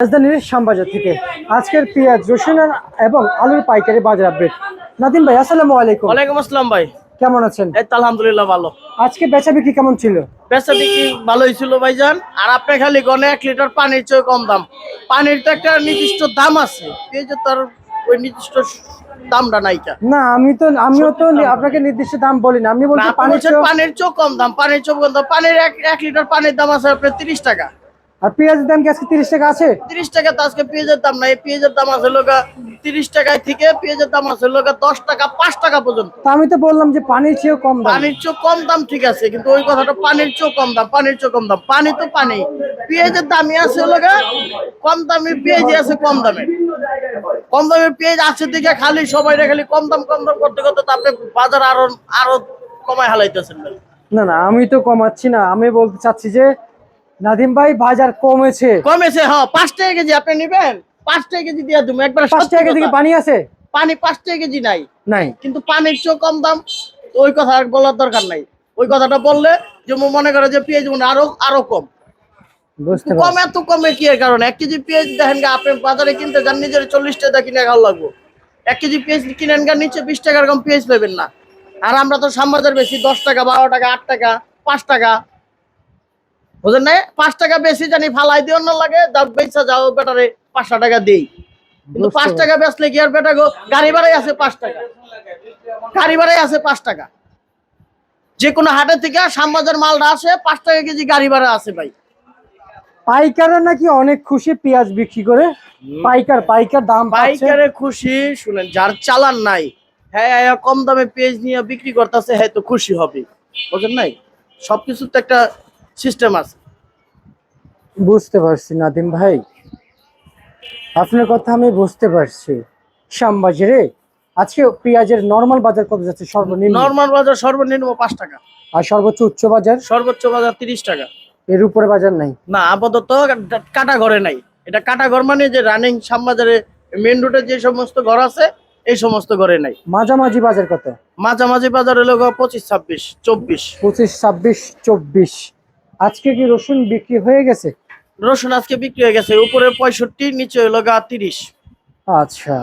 রাজধানীর শ্যামবাজার থেকে আজকের পেঁয়াজ রসুন এবং আলুর পাইকারি বাজার আপডেট। নাদিম ভাই, আসসালামু আলাইকুম। ওয়ালাইকুম আসসালাম ভাই, কেমন আছেন? এই তো আলহামদুলিল্লাহ ভালো। আজকে বেচা বিক্রি কেমন ছিল? বেচা বিক্রি ভালোই ছিল ভাইজান। আর আপনি খালি গনে 1 লিটার পানির চেয়ে কম দাম। পানির তো একটা নির্দিষ্ট দাম আছে, পেঁয়াজের তার ওই নির্দিষ্ট দামটা নাইকা। না, আমিও তো আপনাকে নির্দিষ্ট দাম বলি না, আমি বলছি পানির চেয়ে কম দাম। পানির চেয়ে কম দাম। পানির 1 লিটার পানির দাম আছে আপনার 30 টাকা। আর পেঁয়াজের দাম কি আজকে 30 টাকা আছে? 30 টাকা তো আজকে পেঁয়াজের দাম নাই। পেঁয়াজের দাম আছে লোকা 30 টাকায় থেকে পেঁয়াজের দাম আছে লোকা 10 টাকা 5 টাকা পর্যন্ত। তা আমি তো বললাম যে পানির চেয়েও কম দাম। পানির চেয়ে কম দাম ঠিক আছে, কিন্তু ওই কথাটা পানির চেয়ে কম দাম। পানির চেয়ে কম দাম, পানি তো পানি। পেঁয়াজের দামই আছে লোকা কম দামি, পেঁয়াজই আছে কম দামে। কম দামে পেঁয়াজ আছে দিকে খালি সবাই খালি কম দাম করতে করতে তারপরে বাজার আরো কমায় হালাইতেছেন ভাই। না না, আমি তো কমাচ্ছি না, আমি বলতে চাচ্ছি যে নাদিম ভাই বাজার কমেছে। হ্যাঁ, 5 টাকা কেজি আপনি নেবেন, 5 টাকা কেজি দিয়ে তুমি একবার। 5 টাকা কেজি কি পানি আছে? পানি 5 টাকা কেজি নাই, নাই, কিন্তু পানির চেয়ে কম দাম। ওই কথা আর বলার দরকার নাই। ওই কথাটা বললে যে মনে করে যে পেঁয়াজ মনে আরো কম। বুঝতে কম পারছি। এত কমে কি এর কারণে? 1 কেজি পেঁয়াজ দেখেন গা, আপনি বাজারে কিনতে যান নিজের 40 টাকা কিনে খাওয়া লাগবো। 1 কেজি পেঁয়াজ কিনেন গা, নিচে 20 টাকার কম পেঁয়াজ পাবেন না। আর আমরা তো শ্যামবাজার বেশি 10 টাকা 12 টাকা 8 টাকা 5 টাকা, বুঝেন না? 5 টাকা বেশি জানি ফালাই দিও না লাগে, দাম বেচা যাও বেটারে 5 টাকা দেই। কিন্তু 5 টাকা বেচলে কি আর বেটা গো, গাড়ি ভাড়াই আছে 5 টাকা। গাড়ি ভাড়াই আছে 5 টাকা। যে কোনো হাটে থেকে শ্যামবাজার মালটা আসে 5 টাকা কেজি গাড়ি ভাড়া আছে ভাই। পাইকাররা নাকি অনেক খুশি পেঁয়াজ বিক্রি করে। পাইকার দাম পাচ্ছে। পাইকারে খুশি, শুনেন, যার চালান নাই হ্যাঁ কম দামে পেঁয়াজ নিয়ে বিক্রি করতেছে, হ্যাঁ তো খুশি হবে, বুঝেন নাই? সবকিছুর তো একটা সিস্টেম আছে। বুঝতে পারছি নাদিম ভাই, আপনার কথা আমি বুঝতে পারছি। শ্যামবাজারে আজকে পেঁয়াজের নরমাল বাজার কত যাচ্ছে সর্বনিম্ন? নরমাল বাজার সর্বনিম্ন 5 টাকা, আর সর্বোচ্চ উচ্চ বাজার? সর্বোচ্চ বাজার 30 টাকা। এর উপরে বাজার নাই? না, আপাতত কাটা ঘরে নাই। এটা কাটা ঘর মানে যে রানিং শ্যামবাজারে মেন রোডে যে সমস্ত ঘর আছে এই সমস্ত ঘরে নাই। মাঝামাঝি বাজার কত? মাঝামাঝি বাজার হলো 25 26 24। 25 26 24। আজকে কি রসুন বিক্রি হয়ে গেছে? রসুন আজকে বিক্রি হয়ে গেছে, উপরে 65, নিচে হলো 30। আচ্ছা,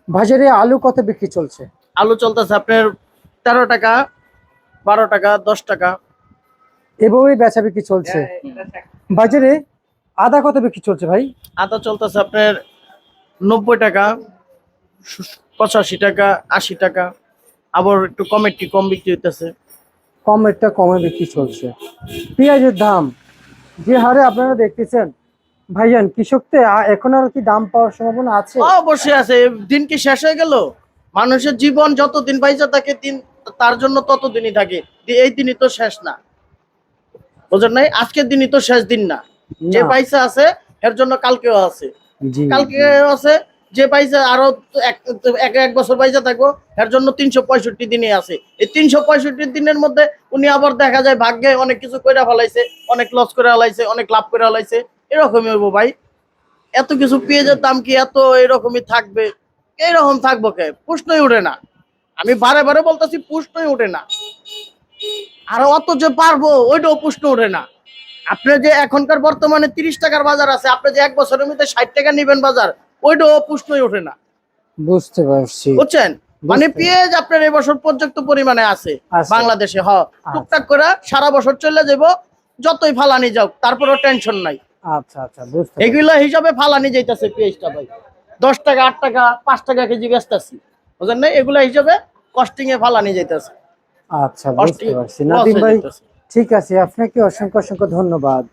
বাজারে আলু কত বিক্রি চলছে? আলু চলতেছে আপনার 13 টাকা 12 টাকা 10 টাকা, এভাবেই বেচা বিক্রি চলছে। বাজারে আদা কত বিক্রি চলছে ভাই? আদা চলতেছে আপনার 90 টাকা 85 টাকা 80 টাকা, আবার একটু কম বিক্রি হইতেছে। কমেরটা কমে বিক্রি চলছে। পেঁয়াজের দাম যে হারে আপনারা দেখতেছেন ভাইজান, কৃষকদের এখন আর কি দাম পাওয়ার সম্ভাবনা আছে? অবশ্যই আছে। দিন কি শেষ হয়ে গেল? মানুষের জীবন যতদিন বাইচা থাকে দিন তার জন্য ততদিনই থাকে। এই দিনই তো শেষ না, বুঝেন নাই? আজকের দিনই তো শেষ দিন না। যে পয়সা আছে এর জন্য কালকেও আছে, কালকেও আছে। যে পয়সা আরো এক বছর পয়সা থাকবো এর জন্য 365 দিনই আছে। এই 365 দিনের মধ্যে উনি আবার দেখা যায় ভাগ্যে অনেক কিছু করে ফেলাইছে, অনেক লস করে ফেলাইছে, অনেক লাভ করে ফেলাইছে। এরকমই হইব ভাই। এত কিছু পেঁয়াজের দাম কি এত এরকমই থাকবে? এইরকম থাকবো কে? প্রশ্নই উঠে না। আমি বারে বারে বলতেছি, প্রশ্নই উঠে না। আর অত যে পারবো ওইটাও প্রশ্ন ওঠে না। আপনি যে এখনকার বর্তমানে 30 টাকার বাজার আছে, আপনি যে 1 বছরের মধ্যে 60 টাকা নিবেন বাজার, ওইটাও প্রশ্নই ওঠে না। বুঝতে পারছি। বুঝছেন? মানে পেঁয়াজ আপনার এই বছর পর্যাপ্ত পরিমাণে আছে বাংলাদেশে। টুকটাক করে সারা বছর চলে যাবো, যতই ফালানি যাও তারপরেও টেনশন নাই। আচ্ছা আচ্ছা, বুঝতে এগুলা হিসাবে ফালানি যাইতেছে পেঁয়াজটা ভাই। 10 টাকা 8 টাকা 5 টাকা কেজি বেচতেছি, বুঝলেন না? এগুলা হিসাবে কস্টিং এ ফালানি যাইতেছে। আচ্ছা, বুঝতে পারছি নাদিম ভাই। ঠিক আছে, আপনাকে অসংখ্য অসংখ্য ধন্যবাদ।